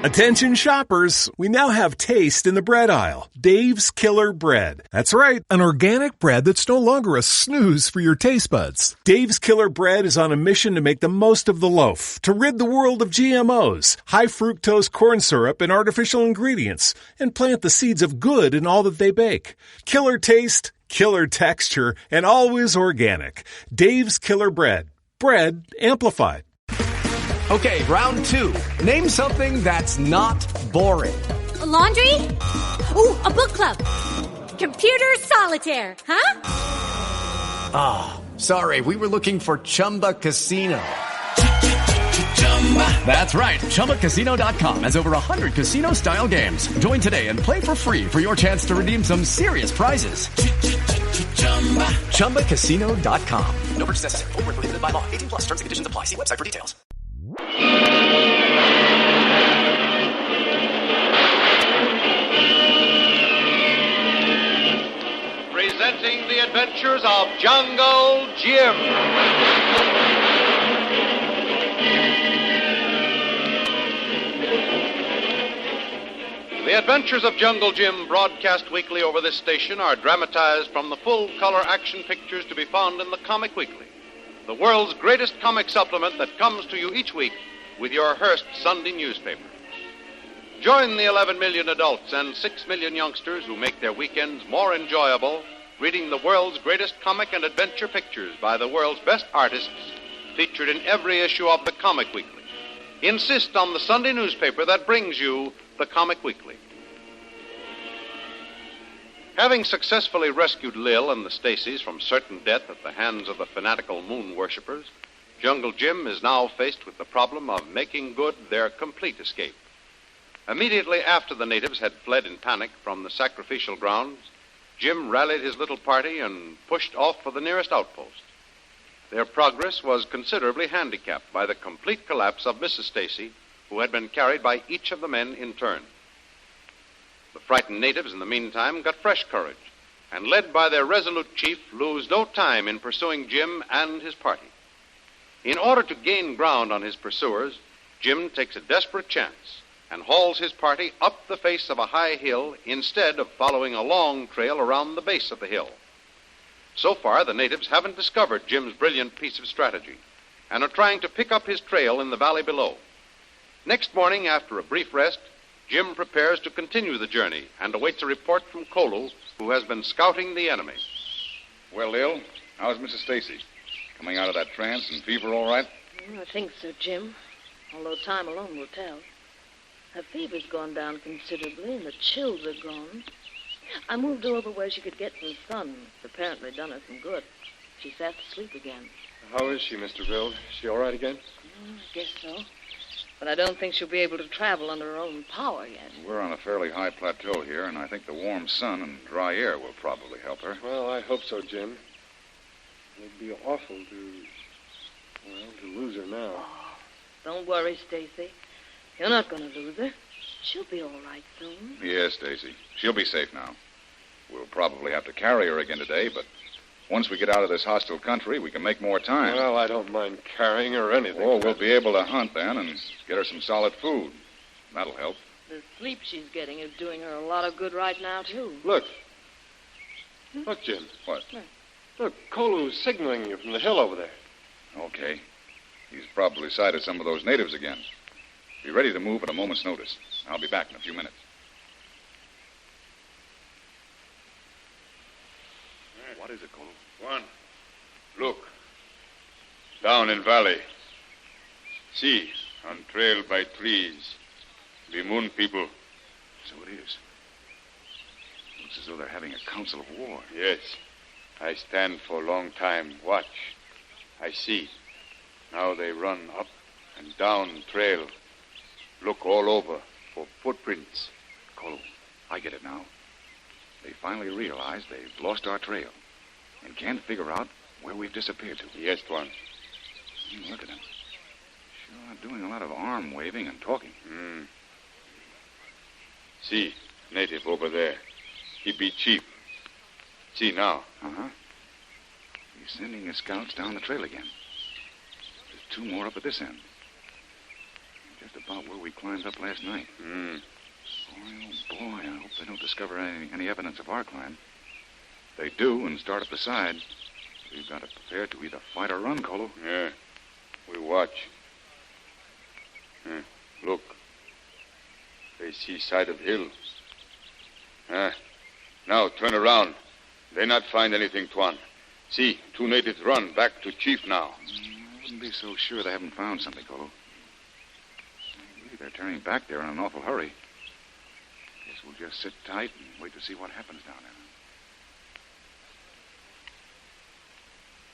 Attention shoppers, we now have taste in the bread aisle. Dave's Killer Bread. That's right, an organic bread that's no longer a snooze for your taste buds. Dave's Killer Bread is on a mission to make the most of the loaf, to rid the world of GMOs, high fructose corn syrup, and artificial ingredients, and plant the seeds of good in all that they bake. Killer taste, killer texture, and always organic. Dave's Killer Bread. Bread amplified. Okay, round two. Name something that's not boring. A laundry? Ooh, a book club. Computer solitaire, huh? Ah, sorry, we were looking for Chumba Casino. That's right, ChumbaCasino.com has over 100 casino-style games. Join today and play for free for your chance to redeem some serious prizes. ChumbaCasino.com. No purchase necessary. Void where prohibited by law. 18 plus. Terms and conditions apply. See website for details. Presenting the adventures of Jungle Jim. The Adventures of Jungle Jim, broadcast weekly over this station, are dramatized from the full-color action pictures to be found in the Comic Weekly, the world's greatest comic supplement that comes to you each week with your Hearst Sunday newspaper. Join the 11 million adults and 6 million youngsters who make their weekends more enjoyable reading the world's greatest comic and adventure pictures by the world's best artists featured in every issue of the Comic Weekly. Insist on the Sunday newspaper that brings you the Comic Weekly. Having successfully rescued Lil and the Stacys from certain death at the hands of the fanatical moon worshippers, Jungle Jim is now faced with the problem of making good their complete escape. Immediately after the natives had fled in panic from the sacrificial grounds, Jim rallied his little party and pushed off for the nearest outpost. Their progress was considerably handicapped by the complete collapse of Mrs. Stacy, who had been carried by each of the men in turn. The frightened natives, in the meantime, got fresh courage, and led by their resolute chief, lose no time in pursuing Jim and his party. In order to gain ground on his pursuers, Jim takes a desperate chance and hauls his party up the face of a high hill instead of following a long trail around the base of the hill. So far, the natives haven't discovered Jim's brilliant piece of strategy and are trying to pick up his trail in the valley below. Next morning, after a brief rest, Jim prepares to continue the journey and awaits a report from Kolu, who has been scouting the enemy. Well, Lil, how's Mrs. Stacy? Coming out of that trance and fever all right? I think so, Jim. Although time alone will tell. Her fever's gone down considerably and the chills are gone. I moved her over where she could get some sun. It's apparently done her some good. She's fast asleep again. How is she, Mr. Bill? Is she all right again? I guess so. But I don't think she'll be able to travel under her own power yet. We're on a fairly high plateau here, and I think the warm sun and dry air will probably help her. Well, I hope so, Jim. It'd be awful to lose her now. Oh, don't worry, Stacy. You're not going to lose her. She'll be all right soon. Yes, Stacy. She'll be safe now. We'll probably have to carry her again today, but once we get out of this hostile country, we can make more time. Well, I don't mind carrying her or anything. Oh, we'll be able to hunt then and get her some solid food. That'll help. The sleep she's getting is doing her a lot of good right now, too. Look. Look, Jim. What? Look, Kolu's signaling you from the hill over there. Okay. He's probably sighted some of those natives again. Be ready to move at a moment's notice. I'll be back in a few minutes. What is it, Kolu? One. Look. Down in valley. See, on trail by trees. The moon people. So it is. Looks as though they're having a council of war. Yes. I stand for a long time. Watch. I see. Now they run up and down trail. Look all over for footprints. Kolu, I get it now. They finally realize they've lost our trail and can't figure out where we've disappeared to. Yes, Tuan. Look at them. Sure are doing a lot of arm waving and talking. See, native over there. He be chief. See now. Uh-huh. He's sending his scouts down the trail again. There's two more up at this end. Just about where we climbed up last night. Hmm. Boy, oh boy, I hope they don't discover any evidence of our climb. If they do and start up the side, we've got to prepare to either fight or run, Kolu. Yeah. We watch. Look. They see side of hill. Now, turn around. They not find anything, Tuan. See, 2 natives run back to chief now. I wouldn't be so sure they haven't found something, Kolu. I believe they're turning back there in an awful hurry. Guess we'll just sit tight and wait to see what happens down there.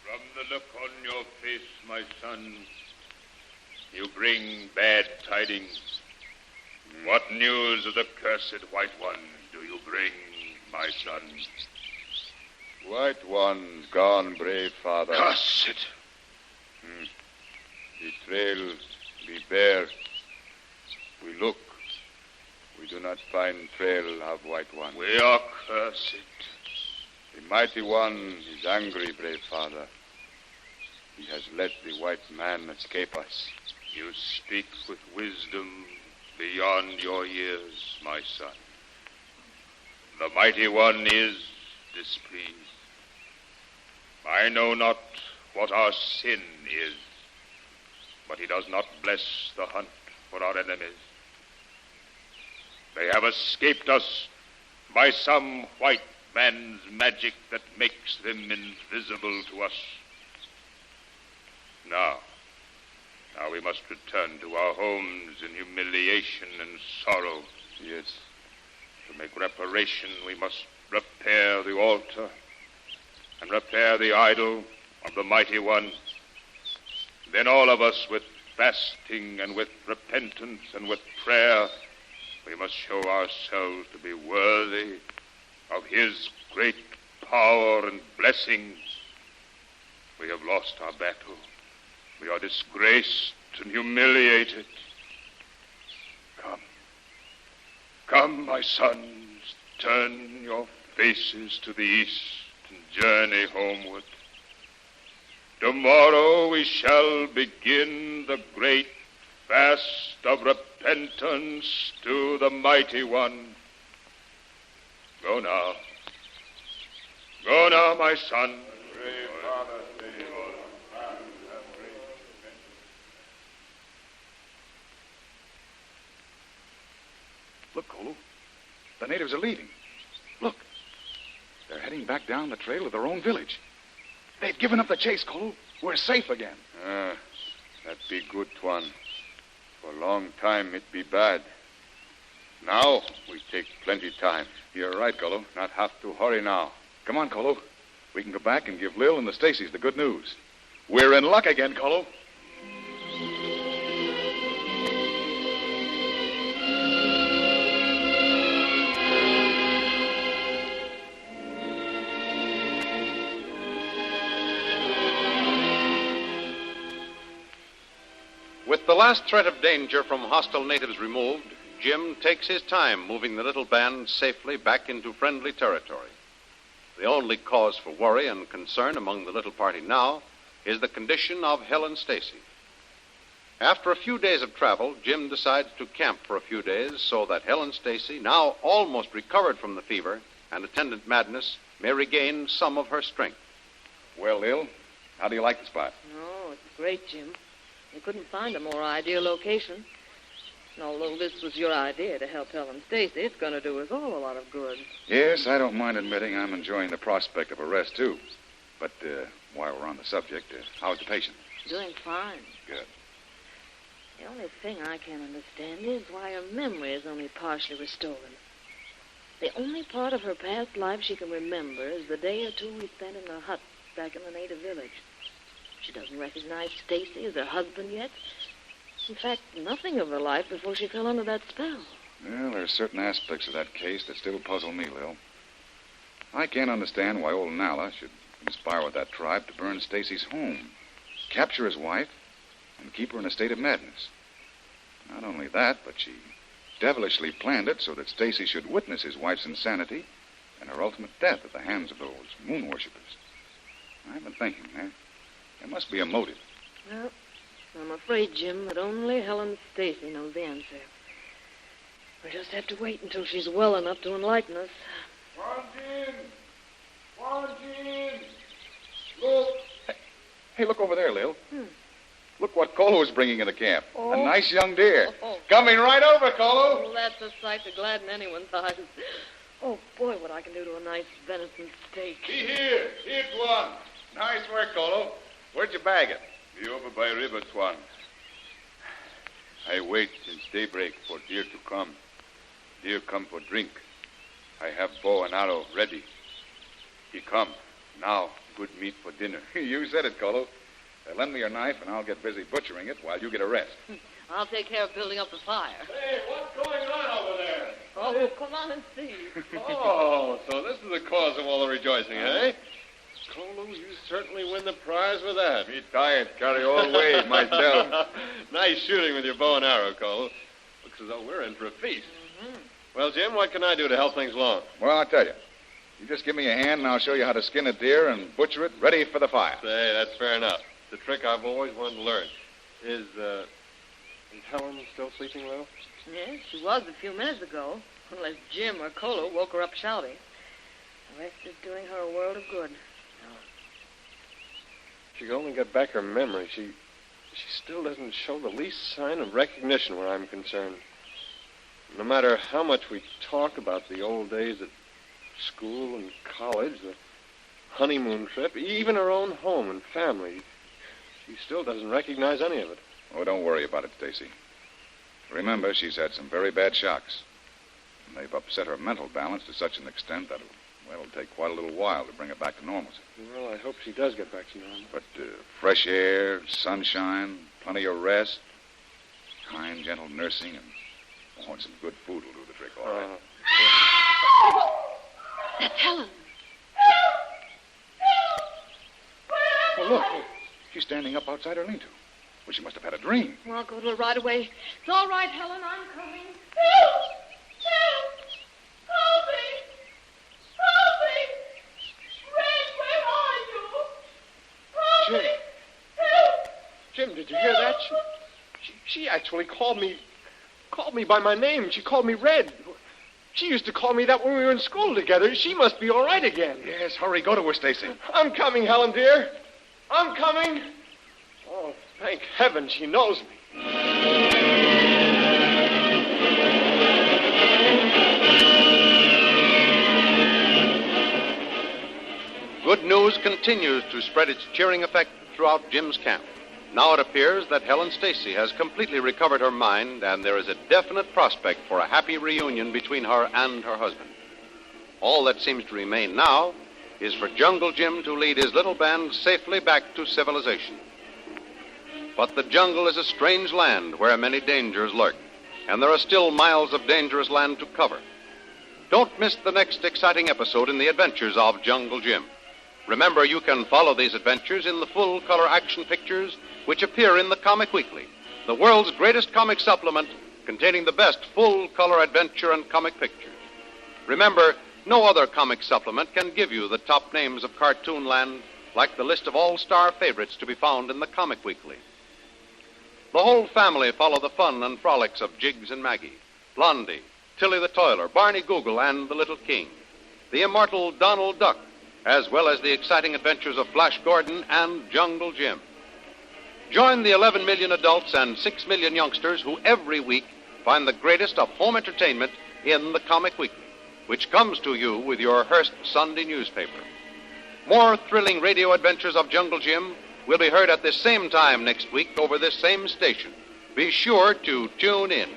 From the look on your face, my son, you bring bad tidings. What news of the cursed White One do you bring, my son? White One's gone, brave father. Cursed! The trail be bare. We look. We do not find trail of White One. We are cursed. The Mighty One is angry, brave father. He has let the white man escape us. You speak with wisdom beyond your years, my son. The Mighty One is displeased. I know not what our sin is, but he does not bless the hunt for our enemies. They have escaped us by some white man's magic that makes them invisible to us. Now we must return to our homes in humiliation and sorrow. Yes. To make reparation, we must repair the altar and repair the idol of the Mighty One. Then all of us, with fasting and with repentance and with prayer, we must show ourselves to be worthy of his great power and blessings. We have lost our battle. We are disgraced and humiliated. Come, my sons, turn your faces to the east and journey homeward. Tomorrow we shall begin the great fast of repentance to the Mighty One. Go now. Go now, my son. Look, Kolu. The natives are leaving. Look. They're heading back down the trail to their own village. They've given up the chase, Kolu. We're safe again. That be good, Tuan. For a long time, it be bad. Now, we take plenty time. You're right, Kolu. Not have to hurry now. Come on, Kolu. We can go back and give Lil and the Stacys the good news. We're in luck again, Kolu. With the last threat of danger from hostile natives removed, Jim takes his time moving the little band safely back into friendly territory. The only cause for worry and concern among the little party now is the condition of Helen Stacy. After a few days of travel, Jim decides to camp for a few days so that Helen Stacy, now almost recovered from the fever and attendant madness, may regain some of her strength. Well, Lil, how do you like the spot? Oh, it's great, Jim. You couldn't find a more ideal location. And although this was your idea to help Helen Stacy, it's going to do us all a lot of good. Yes, I don't mind admitting I'm enjoying the prospect of a rest, too. But while we're on the subject, how's the patient? Doing fine. Good. The only thing I can't understand is why her memory is only partially restored. The only part of her past life she can remember is the day or two we spent in the hut back in the native village. She doesn't recognize Stacy as her husband yet. In fact, nothing of her life before she fell under that spell. Well, there's certain aspects of that case that still puzzle me, Lil. I can't understand why old Nala should conspire with that tribe to burn Stacy's home, capture his wife, and keep her in a state of madness. Not only that, but she devilishly planned it so that Stacy should witness his wife's insanity and her ultimate death at the hands of those moon worshippers. I've been thinking, there must be a motive. Well, I'm afraid, Jim, that only Helen Stacy knows the answer. We'll just have to wait until she's well enough to enlighten us. Wanjin! Look! Hey, look over there, Lil. Look what Kolu is bringing into camp. Oh. A nice young deer. Coming right over, Kolu. Oh, that's a sight to gladden anyone's eyes. Oh, boy, what I can do to a nice venison steak. Be here. Here's one. Nice work, Kolu. Where'd you bag it? Be over by river, Tuan. I wait since daybreak for deer to come. Deer come for drink. I have bow and arrow ready. He come. Now, good meat for dinner. You said it, Kolu. Lend me your knife, and I'll get busy butchering it while you get a rest. I'll take care of building up the fire. Hey, what's going on over there? Oh, come on and see. Oh, so this is the cause of all the rejoicing, eh? Kolu, you certainly win the prize with that. Me tired, carry all weight myself. Nice shooting with your bow and arrow, Kolu. Looks as though we're in for a feast. Well, Jim, what can I do to help things along? Well, I'll tell you. You just give me a hand, and I'll show you how to skin a deer and butcher it ready for the fire. Say, that's fair enough. It's a trick I've always wanted to learn. Is Helen still sleeping, Lil? Yes, she was a few minutes ago, unless Jim or Kolu woke her up shouting. The rest is doing her a world of good. She could only get back her memory. She still doesn't show the least sign of recognition where I'm concerned. No matter how much we talk about the old days at school and college, the honeymoon trip, even her own home and family, she still doesn't recognize any of it. Oh, don't worry about it, Stacy. Remember, she's had some very bad shocks. And they've upset her mental balance to such an extent that it'll take quite a little while to bring her back to normalcy. Well, I hope she does get back to normal. But fresh air, sunshine, plenty of rest, kind, gentle nursing, and some good food will do the trick, all right. That's Helen. Oh, look. She's standing up outside her lean-to. Well, she must have had a dream. Well, I'll go to her right away. It's all right, Helen. I'm coming. Help! Help me! Help me! Red, where are you? Help me! Help! Jim, did you hear that? She actually called me by my name. She called me Red. She used to call me that when we were in school together. She must be all right again. Yes, hurry. Go to her, Stacy. I'm coming, Helen, dear. I'm coming. Oh, thank heaven she knows me. Good news continues to spread its cheering effect throughout Jim's camp. Now it appears that Helen Stacy has completely recovered her mind, and there is a definite prospect for a happy reunion between her and her husband. All that seems to remain now is for Jungle Jim to lead his little band safely back to civilization. But the jungle is a strange land where many dangers lurk, and there are still miles of dangerous land to cover. Don't miss the next exciting episode in the adventures of Jungle Jim. Remember, you can follow these adventures in the full-color action pictures which appear in the Comic Weekly, the world's greatest comic supplement containing the best full-color adventure and comic pictures. Remember, no other comic supplement can give you the top names of cartoon land like the list of all-star favorites to be found in the Comic Weekly. The whole family follow the fun and frolics of Jiggs and Maggie, Blondie, Tilly the Toiler, Barney Google, and the Little King, the immortal Donald Duck, as well as the exciting adventures of Flash Gordon and Jungle Jim. Join the 11 million adults and 6 million youngsters who every week find the greatest of home entertainment in the Comic Weekly, which comes to you with your Hearst Sunday newspaper. More thrilling radio adventures of Jungle Jim will be heard at this same time next week over this same station. Be sure to tune in.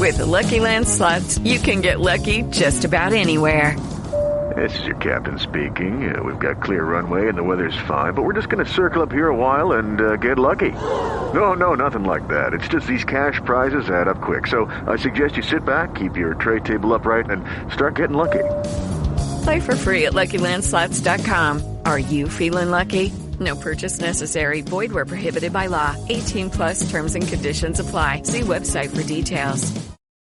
With the Lucky Land Slots, you can get lucky just about anywhere. This is your captain speaking. We've got clear runway and the weather's fine, but we're just going to circle up here a while and get lucky. No, nothing like that. It's just these cash prizes add up quick. So I suggest you sit back, keep your tray table upright, and start getting lucky. Play for free at LuckyLandSlots.com. Are you feeling lucky? No purchase necessary. Void where prohibited by law. 18+ terms and conditions apply. See website for details.